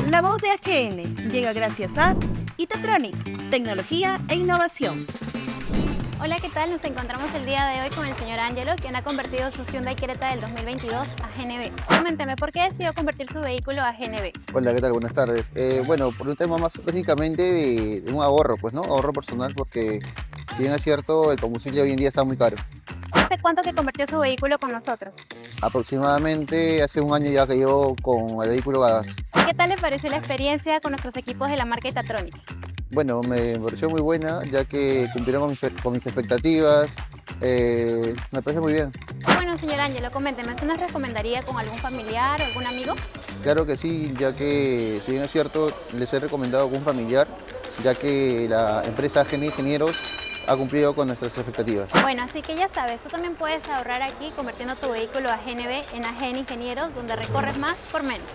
La voz de AGN llega gracias a Itatronic, tecnología e innovación. Hola, ¿qué tal? Nos encontramos el día de hoy con el señor Angelo, quien ha convertido su Hyundai Creta del 2022 a GNB. Coménteme, ¿por qué decidió convertir su vehículo a GNB? Hola, ¿qué tal? Buenas tardes. Bueno, por un tema más básicamente de un ahorro, pues, ¿no? Ahorro personal porque, si bien es cierto, el combustible hoy en día está muy caro. ¿Hace cuánto que convirtió su vehículo con nosotros? Aproximadamente hace un año ya que llevo con el vehículo gas. ¿Qué tal le pareció la experiencia con nuestros equipos de la marca Itatronic? Bueno, me pareció muy buena ya que cumplieron con mis expectativas. Me parece muy bien. Bueno, señor Angelo, coménteme, ¿usted nos recomendaría con algún familiar o algún amigo? Claro que sí, ya que, si bien es cierto, les he recomendado a algún familiar, ya que la empresa AGN Ingenieros ha cumplido con nuestras expectativas. Bueno, así que ya sabes, tú también puedes ahorrar aquí convirtiendo tu vehículo a GNB en AGN Ingenieros, donde recorres más por menos.